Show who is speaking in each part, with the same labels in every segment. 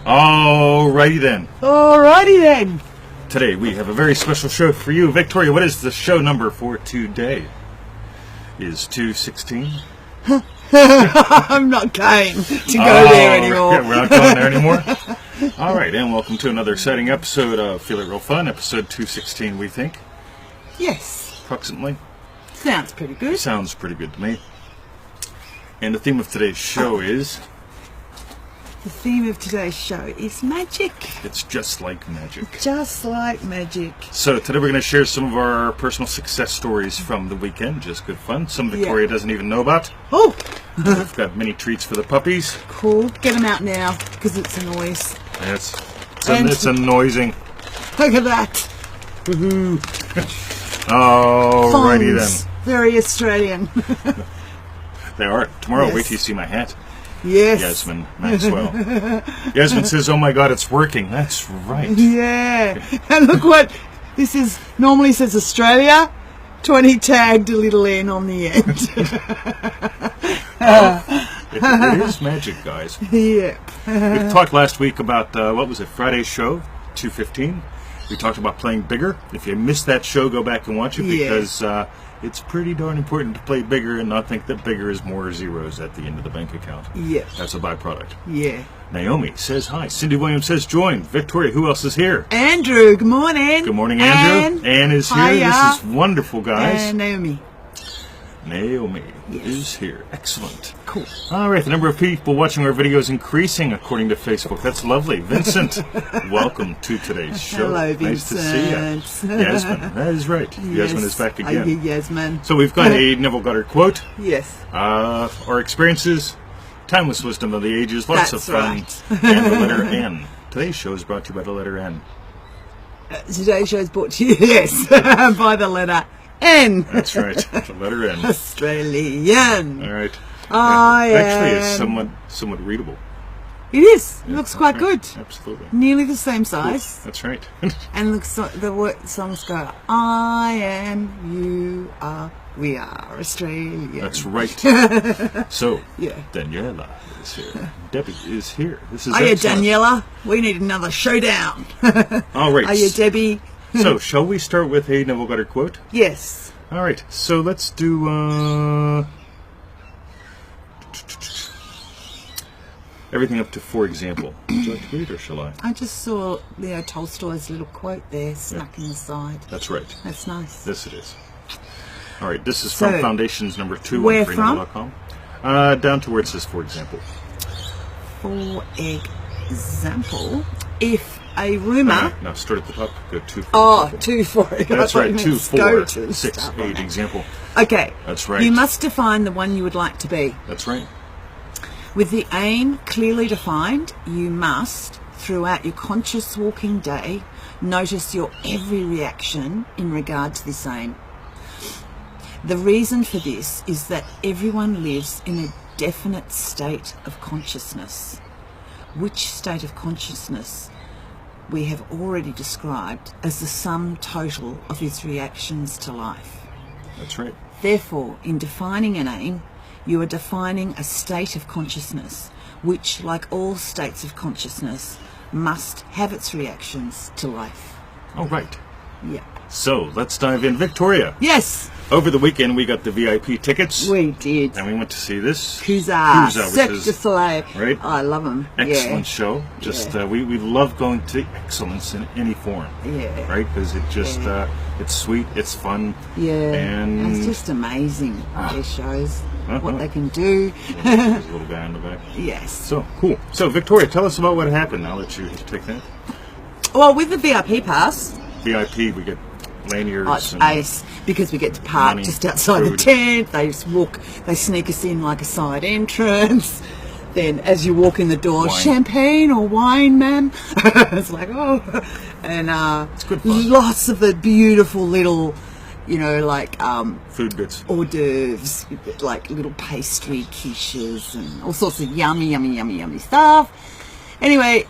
Speaker 1: Alrighty then.
Speaker 2: Alrighty then.
Speaker 1: Today we have a very special show for you. Victoria, what is the show number for today? Is 216?
Speaker 2: I'm not going to go there anymore.
Speaker 1: We're not going there anymore? Alright, and welcome to another exciting episode of Feel It Real Fun, episode 216, we think.
Speaker 2: Yes.
Speaker 1: Approximately.
Speaker 2: Sounds pretty good.
Speaker 1: Sounds pretty good to me. And the theme of today's show is...
Speaker 2: The theme of today's show is magic.
Speaker 1: It's just like magic.
Speaker 2: Just like magic.
Speaker 1: So today we're going to share some of our personal success stories from the weekend. Just good fun. Some Victoria doesn't even know about.
Speaker 2: Oh!
Speaker 1: We've got mini treats for the puppies.
Speaker 2: Cool. Get them out now, because it's a noise.
Speaker 1: It's annoying.
Speaker 2: Look at that.
Speaker 1: Woohoo. Alrighty then.
Speaker 2: Very Australian.
Speaker 1: They are. Tomorrow,
Speaker 2: Yes.
Speaker 1: wait till you see my hat.
Speaker 2: Yes.
Speaker 1: Yasmin Maxwell. Yasmin says, "Oh my God, it's working." That's right.
Speaker 2: Yeah. And look what this is. Normally says Australia. 20 tagged a little N on the end.
Speaker 1: It is magic, guys.
Speaker 2: Yeah.
Speaker 1: We talked last week about, what was it, Friday's show, 215. We talked about playing bigger. If you missed that show, go back and watch it because it's pretty darn important to play bigger and not think that bigger is more zeros at the end of the bank account.
Speaker 2: Yeah.
Speaker 1: That's a byproduct.
Speaker 2: Yeah.
Speaker 1: Naomi says hi. Cindy Williams says join. Victoria, who else is here?
Speaker 2: Andrew, good morning.
Speaker 1: Good morning, Andrew. Anne is here.
Speaker 2: Hiya.
Speaker 1: This is wonderful, guys.
Speaker 2: And Naomi.
Speaker 1: Naomi
Speaker 2: Yes.
Speaker 1: is here. Excellent.
Speaker 2: Cool.
Speaker 1: All right, the number of people watching our video is increasing according to Facebook. That's lovely. Vincent, welcome to today's show.
Speaker 2: Hello,
Speaker 1: Nice to see you.
Speaker 2: Vincent.
Speaker 1: Yasmin, that is right. Yasmin is back
Speaker 2: Are you
Speaker 1: again.
Speaker 2: Yasmin?
Speaker 1: So we've got a Neville Goddard quote.
Speaker 2: Yes.
Speaker 1: Our experiences, timeless wisdom of the ages, lots
Speaker 2: That's
Speaker 1: of fun,
Speaker 2: right.
Speaker 1: and the letter N. Today's show is brought to you by the letter N.
Speaker 2: Today's show is brought to you, yes, by the letter N.
Speaker 1: That's right, the letter N.
Speaker 2: Australian.
Speaker 1: All right.
Speaker 2: I
Speaker 1: Actually, it's
Speaker 2: am...
Speaker 1: somewhat readable.
Speaker 2: It is. It
Speaker 1: Yeah,
Speaker 2: looks
Speaker 1: that's
Speaker 2: quite
Speaker 1: right.
Speaker 2: good.
Speaker 1: Absolutely.
Speaker 2: Nearly the same size.
Speaker 1: That's right.
Speaker 2: And the songs go, I am, you are, we are Australian.
Speaker 1: That's right. So,
Speaker 2: Yeah.
Speaker 1: Daniela is here. Debbie is here. This is
Speaker 2: Are you
Speaker 1: excellent.
Speaker 2: Daniela? We need another showdown.
Speaker 1: All right.
Speaker 2: Are you Debbie?
Speaker 1: So, shall we start with a Neville Goddard quote?
Speaker 2: Yes.
Speaker 1: All right. So, let's do everything up to for example. Would you like to read or shall I?
Speaker 2: I just saw Leo Tolstoy's little quote there snuck in the side.
Speaker 1: That's right.
Speaker 2: That's nice.
Speaker 1: This it is. All right. This is from
Speaker 2: So,
Speaker 1: Foundations number 2
Speaker 2: where
Speaker 1: on freenovel.com. Down to where it says for example.
Speaker 2: For example, if a rumour...
Speaker 1: Now start at the top. Go 2 for
Speaker 2: Oh,
Speaker 1: example.
Speaker 2: 2 for it.
Speaker 1: That's right. 2, 4, 6,
Speaker 2: stuff.
Speaker 1: 8 example.
Speaker 2: Okay.
Speaker 1: That's right.
Speaker 2: You must define the one you would like to be.
Speaker 1: That's right.
Speaker 2: With the aim clearly defined, you must, throughout your conscious walking day, notice your every reaction in regard to this aim. The reason for this is that everyone lives in a definite state of consciousness. Which state of consciousness we have already described as the sum total of his reactions to life.
Speaker 1: That's right.
Speaker 2: Therefore, in defining an aim, you are defining a state of consciousness, which, like all states of consciousness, must have its reactions to life.
Speaker 1: All right.
Speaker 2: Yeah.
Speaker 1: So let's dive in. Victoria,
Speaker 2: Yes,
Speaker 1: over the weekend we got the VIP tickets,
Speaker 2: we did.
Speaker 1: and we went to see this
Speaker 2: Cusa,
Speaker 1: which
Speaker 2: Cirque
Speaker 1: is
Speaker 2: du Soleil.
Speaker 1: right?
Speaker 2: I love them.
Speaker 1: excellent show. Just we love going to excellence in any form,
Speaker 2: Yeah.
Speaker 1: right? Because it just it's sweet, it's fun,
Speaker 2: Yeah.
Speaker 1: and
Speaker 2: It's just amazing, their shows,
Speaker 1: Uh-huh.
Speaker 2: what they can do.
Speaker 1: there's a little guy in the back.
Speaker 2: Yes.
Speaker 1: So cool. So Victoria, tell us about what happened. I'll let you take that.
Speaker 2: Well, with the VIP pass,
Speaker 1: VIP, we get lanyards.
Speaker 2: oh, it's
Speaker 1: and
Speaker 2: ace, because we get to park
Speaker 1: money,
Speaker 2: just outside the
Speaker 1: food.
Speaker 2: tent. They sneak us in like a side entrance. Then as you walk in the door,
Speaker 1: Wine.
Speaker 2: champagne or wine, ma'am? It's like, oh. And
Speaker 1: It's good fun.
Speaker 2: lots of the beautiful little, like
Speaker 1: food bits.
Speaker 2: hors d'oeuvres, like little pastry quiches and all sorts of yummy stuff. Anyway,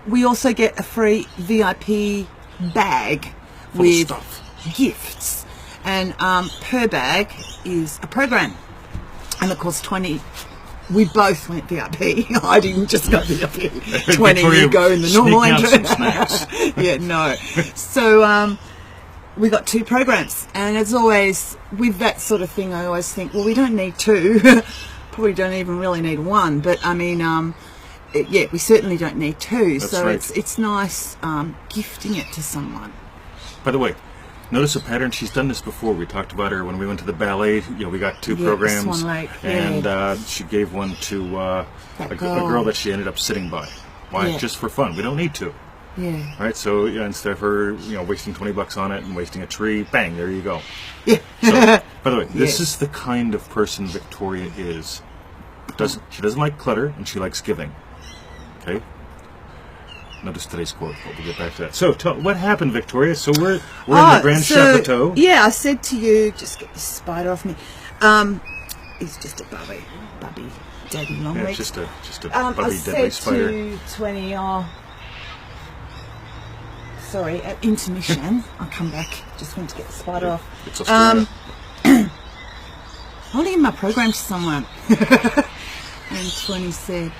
Speaker 2: we also get a free VIP bag
Speaker 1: Full of
Speaker 2: with
Speaker 1: stuff.
Speaker 2: gifts, and per bag is a program, and it costs $20 We both went VIP. I didn't just go VIP. 20,
Speaker 1: Victoria
Speaker 2: you go in the normal
Speaker 1: sneaking out some
Speaker 2: entrance.
Speaker 1: snacks.
Speaker 2: Yeah, no. So we got 2 programs. And as always, with that sort of thing, I always think, well, we don't need 2. Probably don't even really need 1. But, I mean, yeah, we certainly don't need 2.
Speaker 1: That's
Speaker 2: so
Speaker 1: right.
Speaker 2: it's nice gifting it to someone.
Speaker 1: By the way, notice a pattern. She's done this before. We talked about her when we went to the ballet. We got 2 programs,
Speaker 2: Swan Lake,
Speaker 1: and she gave one to a girl that she ended up sitting by. Why?
Speaker 2: Yeah.
Speaker 1: Just for fun. We don't need to.
Speaker 2: Yeah.
Speaker 1: Right? So instead of her, wasting $20 on it and wasting a tree, bang, there you go.
Speaker 2: Yeah.
Speaker 1: So, by the way, this
Speaker 2: Yes.
Speaker 1: is the kind of person Victoria is. She doesn't like clutter, and she likes giving. Okay. Notice today's quote, but we'll get back to that. So, what happened, Victoria? So we're in the Grand Chateau.
Speaker 2: Yeah, I said to you, just get this spider off me. He's just a bubby, daddy long
Speaker 1: Yeah,
Speaker 2: legs.
Speaker 1: just a
Speaker 2: I
Speaker 1: bubby
Speaker 2: said
Speaker 1: deadly spider.
Speaker 2: to 20, sorry, at intermission, I'll come back. Just went to get the spider off.
Speaker 1: It's Australia.
Speaker 2: I want to give my program to someone. And 20 said,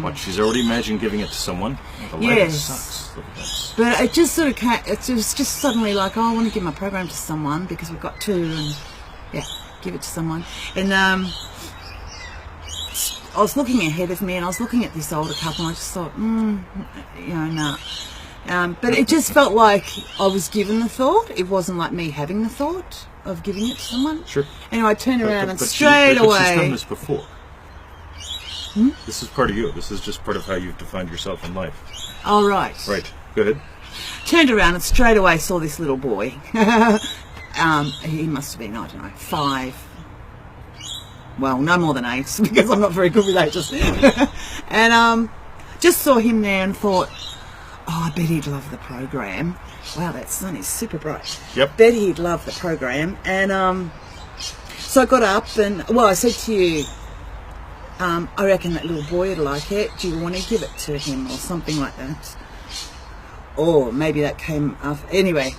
Speaker 1: What? She's already imagined giving it to someone. The lighting
Speaker 2: Yes.
Speaker 1: sucks. Look at this.
Speaker 2: but it just sort of came, it was just suddenly like, oh, I want to give my program to someone because we've got 2 and yeah, give it to someone. And I was looking ahead of me and I was looking at this older couple and I just thought, no. But it just felt like I was given the thought. It wasn't like me having the thought of giving it to someone.
Speaker 1: Sure.
Speaker 2: Anyway, I turned around and
Speaker 1: But
Speaker 2: straight
Speaker 1: she's
Speaker 2: away.
Speaker 1: done this before. This is part of you. This is just part of how you've defined yourself in life.
Speaker 2: Oh, right.
Speaker 1: Right. Go ahead.
Speaker 2: Turned around and straight away saw this little boy. He must have been, I don't know, 5. Well, no more than 8 because I'm not very good with ages. And just saw him there and thought, oh, I bet he'd love the program. Wow, that sun is super bright.
Speaker 1: Yep.
Speaker 2: Bet he'd love the program. And so I got up and, well, I said to you, I reckon that little boy would like it. Do you want to give it to him or something like that? Or maybe that came after. Anyway,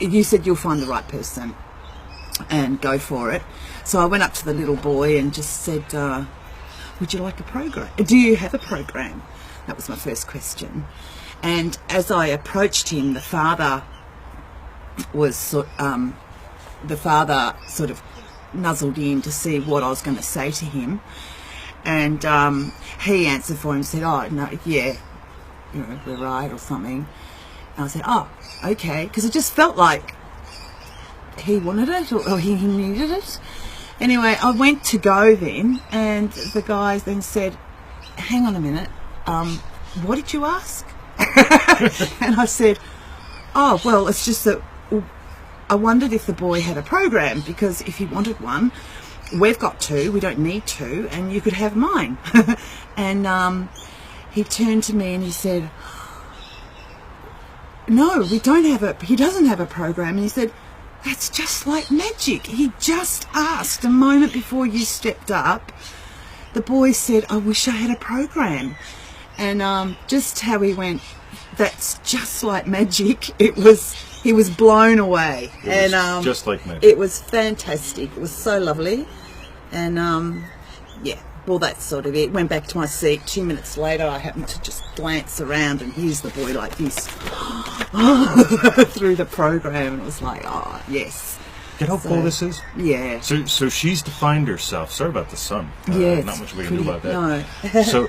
Speaker 2: you said you'll find the right person and go for it. So I went up to the little boy and just said, would you like a program? Do you have a program? That was my first question. And as I approached him, the father sort of nuzzled in to see what I was going to say to him. And he answered for him and said, oh, no, yeah, we're right or something. And I said, oh, okay, because it just felt like he wanted it or he needed it. Anyway, I went to go then, and the guys then said, hang on a minute, what did you ask? And I said, oh, well, it's just that I wondered if the boy had a program, because if he wanted one, we've got 2, we don't need 2, and you could have mine. And he turned to me and he said, no, we don't have he doesn't have a program. And he said, that's just like magic. He just asked a moment before you stepped up. The boy said, I wish I had a program. And just how he went, that's just like magic. He was blown away.
Speaker 1: It was just like magic.
Speaker 2: It was fantastic. It was so lovely. And yeah, well, that's sort of it. Went back to my seat. 2 minutes later, I happened to just glance around, and here's the boy like this through the program. And it was like, oh, yes.
Speaker 1: Get how cool this is?
Speaker 2: Yeah.
Speaker 1: So she's defined herself. Sorry about the sun.
Speaker 2: Yeah,
Speaker 1: not much we can do about that.
Speaker 2: No.
Speaker 1: So,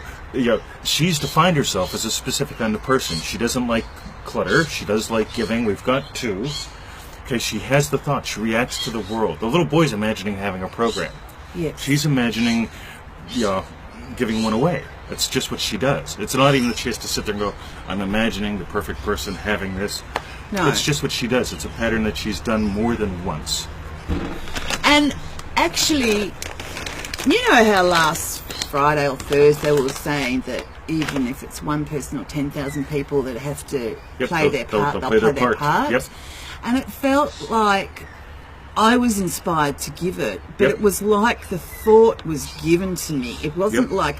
Speaker 1: she's defined herself as a specific kind of person. She doesn't like clutter. She does like giving. We've got 2. Okay, she has the thought. She reacts to the world. The little boy's imagining having a program.
Speaker 2: Yes.
Speaker 1: She's imagining, giving one away. That's just what she does. It's not even that she has to sit there and go, I'm imagining the perfect person having this.
Speaker 2: No.
Speaker 1: It's just what she does. It's a pattern that she's done more than once.
Speaker 2: And actually, you know how last Friday or Thursday we were saying that even if it's one person or 10,000 people that have to play their part, they'll play their part.
Speaker 1: Yep.
Speaker 2: And it felt like I was inspired to give it, but it was like the thought was given to me. It wasn't like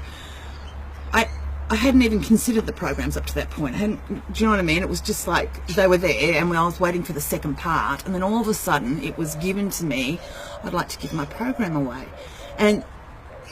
Speaker 2: I hadn't even considered the programs up to that point. Do you know what I mean? It was just like they were there, and I was waiting for the second part, and then all of a sudden it was given to me. I'd like to give my program away, and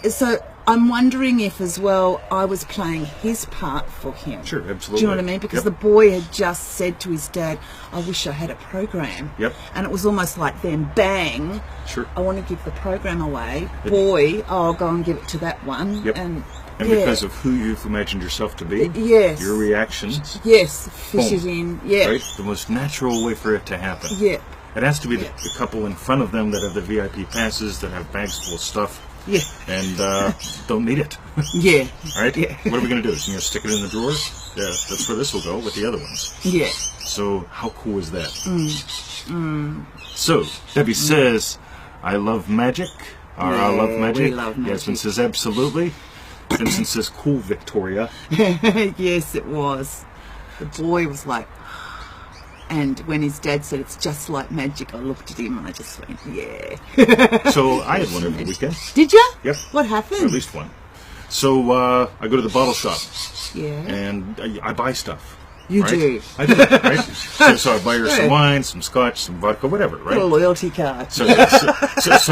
Speaker 2: so I'm wondering if, as well, I was playing his part for him.
Speaker 1: Sure, absolutely.
Speaker 2: Do you know what I mean? Because the boy had just said to his dad, I wish I had a program.
Speaker 1: Yep.
Speaker 2: And it was almost like then, bang,
Speaker 1: Sure.
Speaker 2: I want to give the program away. Boy, I'll go and give it to that one.
Speaker 1: Yep.
Speaker 2: And
Speaker 1: because of who you've imagined yourself to be,
Speaker 2: yes,
Speaker 1: your reactions,
Speaker 2: yes, fish
Speaker 1: boom,
Speaker 2: it in, yeah,
Speaker 1: right? The most natural way for it to happen.
Speaker 2: yeah,
Speaker 1: It has to be the couple in front of them that have the VIP passes, that have bags full of stuff,
Speaker 2: yeah,
Speaker 1: and don't need it.
Speaker 2: yeah,
Speaker 1: Right?
Speaker 2: yeah.
Speaker 1: What are we going to do? Is stick it in the drawer? Yeah, that's where this will go with the other ones.
Speaker 2: yeah.
Speaker 1: So how cool is that? So Debbie says, "I love magic." Or I love magic.
Speaker 2: we love magic.
Speaker 1: Yasmin says, "Absolutely." Vincent says, "Cool, Victoria."
Speaker 2: Yes, it was. The boy was like, and when his dad said it's just like magic, I looked at him and I just went, yeah.
Speaker 1: So I had one over the weekend.
Speaker 2: Did you?
Speaker 1: Yep.
Speaker 2: What
Speaker 1: Or
Speaker 2: happened?
Speaker 1: at least one. So I go to the bottle shop
Speaker 2: Yeah.
Speaker 1: and I buy stuff.
Speaker 2: You
Speaker 1: right?
Speaker 2: do.
Speaker 1: I do, right? So I buy her some wine, some scotch, some vodka, whatever, right?
Speaker 2: Got a loyalty card.
Speaker 1: So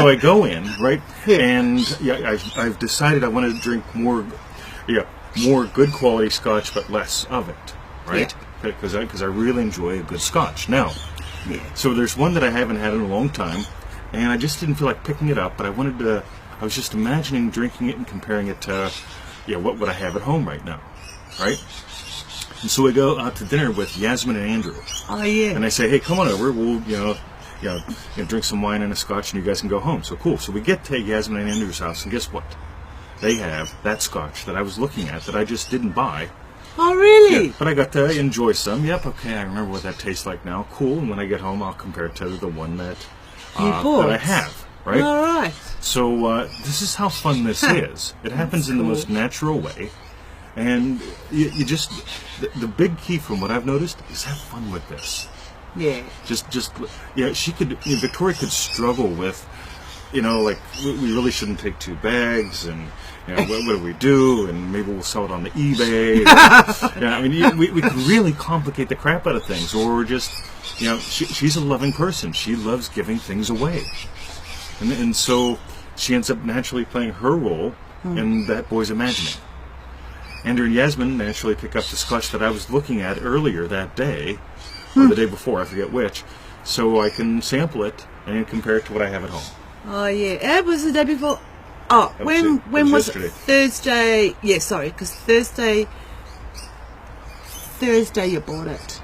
Speaker 1: I go in, right? And I've decided I want to drink more good quality scotch, but less of it, right? Because I really enjoy a good scotch. Now, so there's one that I haven't had in a long time, and I just didn't feel like picking it up, but I was just imagining drinking it and comparing it to, what would I have at home right now, right? And so we go out to dinner with Yasmin and Andrew.
Speaker 2: Oh, yeah.
Speaker 1: And I say, hey, come on over. We'll, drink some wine and a scotch, and you guys can go home. So cool. So we get to Yasmin and Andrew's house, and guess what? They have that scotch that I was looking at that I just didn't buy.
Speaker 2: Oh, really?
Speaker 1: Yeah, but I got to enjoy some. Yep, okay, I remember what that tastes like now. Cool. And when I get home, I'll compare it to the one that
Speaker 2: bought.
Speaker 1: that I have. Right?
Speaker 2: All right.
Speaker 1: So this is how fun this is. It happens in the most natural way. And you just, the big key from what I've noticed is have fun with this.
Speaker 2: Yeah.
Speaker 1: Victoria could struggle with, like, we really shouldn't take 2 bags, and, what do we do? And maybe we'll sell it on the eBay. We could really complicate the crap out of things. Or just, she's a loving person. She loves giving things away. And so she ends up naturally playing her role in that boy's imagining. Andrew and Yasmin naturally pick up the scotch that I was looking at earlier that day, or the day before, I forget which, so I can sample it and compare it to what I have at home.
Speaker 2: Oh, yeah. It was the day before. Oh, when was it?
Speaker 1: Yesterday.
Speaker 2: Thursday. Yeah, sorry, because Thursday you bought it.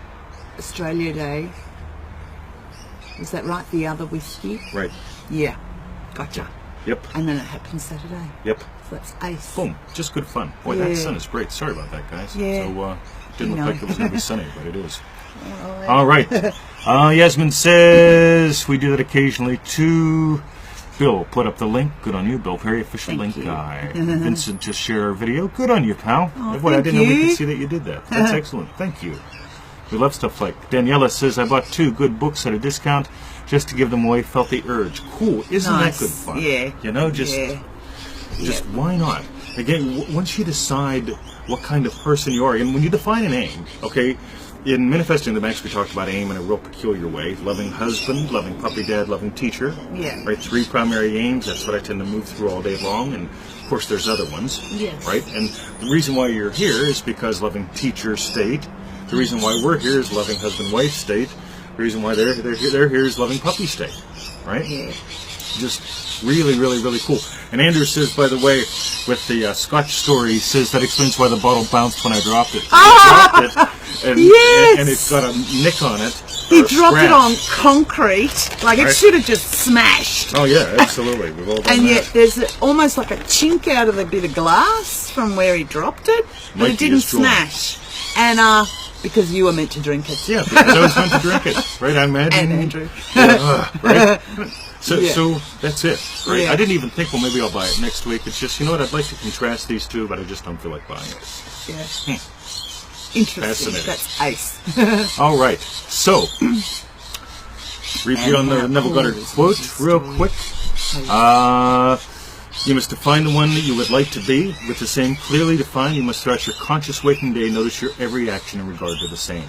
Speaker 2: Australia Day. Is that right? The other whiskey?
Speaker 1: Right.
Speaker 2: Yeah. Gotcha.
Speaker 1: Yep.
Speaker 2: And then it happened Saturday.
Speaker 1: Yep.
Speaker 2: So that's ace.
Speaker 1: Boom. Just good fun. Boy, that sun is great. Sorry about that, guys.
Speaker 2: Yeah.
Speaker 1: So, didn't look like it was going to be sunny, but it is. All right. Yasmin says we do that occasionally too. Bill, put up the link. Good on you, Bill Perry, official
Speaker 2: Thank
Speaker 1: link
Speaker 2: you.
Speaker 1: guy. Vincent, just share our video. Good on you, pal.
Speaker 2: Oh,
Speaker 1: Boy, I
Speaker 2: thank
Speaker 1: didn't know we
Speaker 2: you.
Speaker 1: could see that you did that. That's excellent. Thank you. We love stuff like Daniela says, I bought 2 good books at a discount just to give them away. Felt the urge. Cool. Isn't
Speaker 2: Nice.
Speaker 1: that good fun?
Speaker 2: Yeah.
Speaker 1: Just why not? Again, once you decide what kind of person you are, and when you define an aim, okay, in Manifesting the Banks we talked about aim in a real peculiar way. Loving husband, loving puppy dad, loving teacher.
Speaker 2: Yeah.
Speaker 1: Right, 3 primary aims, that's what I tend to move through all day long, and of course there's other ones.
Speaker 2: Yes.
Speaker 1: Right? And the reason why you're here is because loving teacher state. The reason why we're here is loving husband-wife state. The reason why they're here is loving puppy state. Right?
Speaker 2: Yeah.
Speaker 1: Just really, really, really cool. And Andrew says, by the way, with the Scotch story, he says that explains why the bottle bounced when I dropped it. I dropped it,
Speaker 2: Yes!
Speaker 1: and it's got a nick on it.
Speaker 2: He
Speaker 1: or a
Speaker 2: dropped it
Speaker 1: scratch.
Speaker 2: on concrete. Like, it
Speaker 1: Right.
Speaker 2: should have just smashed.
Speaker 1: Oh, yeah, absolutely. We've all done
Speaker 2: And
Speaker 1: that.
Speaker 2: yet there's almost like a chink out of the bit of glass from where he dropped it. But
Speaker 1: Mikey
Speaker 2: it didn't
Speaker 1: is drawn.
Speaker 2: smash. And, because you were meant to drink it.
Speaker 1: Yeah, because I was meant to drink it. Right, I imagine.
Speaker 2: And Andrew.
Speaker 1: Right? So that's it. Right?
Speaker 2: Yeah.
Speaker 1: I didn't even think, well, maybe I'll buy it next week. It's just, I'd like to contrast these two, but I just don't feel like buying it.
Speaker 2: Yeah. Interesting.
Speaker 1: Fascinating.
Speaker 2: That's ace.
Speaker 1: All right. So, repeat on the Neville Goddard quote real quick. You must define the one that you would like to be. With the same clearly defined, you must throughout your conscious waking day notice your every action in regard to the same.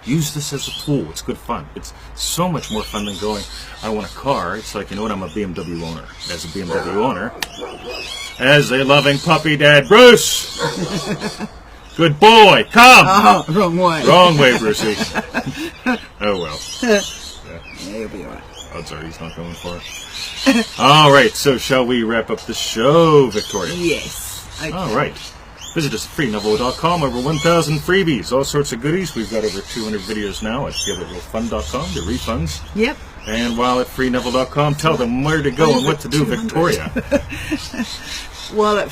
Speaker 1: Use this as a tool. It's good fun. It's so much more fun than going, I want a car. It's like, you know what, I'm a BMW owner. As a BMW owner, as a loving puppy dad, Bruce! Good boy, come!
Speaker 2: Oh, wrong way.
Speaker 1: Wrong way, Brucey. Oh, well.
Speaker 2: Yeah, you'll be all right.
Speaker 1: Odds are he's not going for it. All right, so shall we wrap up the show, Victoria?
Speaker 2: Yes. Okay.
Speaker 1: All right. Visit us at freeneville.com. Over 1,000 freebies, all sorts of goodies. We've got over 200 videos now at feelitrealfun.com, the refunds.
Speaker 2: Yep.
Speaker 1: And while at freeneville.com, tell them where to go and what to do,
Speaker 2: 200.
Speaker 1: Victoria.
Speaker 2: Well,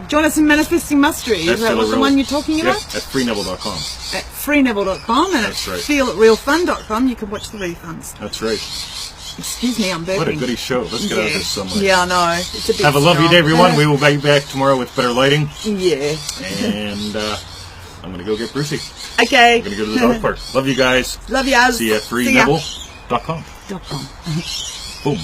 Speaker 2: join us in Manifesting Mastery. Is that what the one you're talking about?
Speaker 1: Yes, at freeneville.com.
Speaker 2: At freeneville.com and
Speaker 1: That's
Speaker 2: at
Speaker 1: right.
Speaker 2: feelitrealfun.com you can watch the refunds.
Speaker 1: That's right.
Speaker 2: Excuse me, I'm burping.
Speaker 1: What a goody show. Let's get out of this somewhere.
Speaker 2: Yeah, I know. It's a bit
Speaker 1: Have a lovely
Speaker 2: strong.
Speaker 1: day, everyone. We will be back tomorrow with better lighting.
Speaker 2: Yeah.
Speaker 1: And I'm going to go get Brucey.
Speaker 2: Okay.
Speaker 1: I'm going to go to the dog park. Love you guys.
Speaker 2: Love yous.
Speaker 1: See you at freeneville.com.
Speaker 2: .com.
Speaker 1: Boom.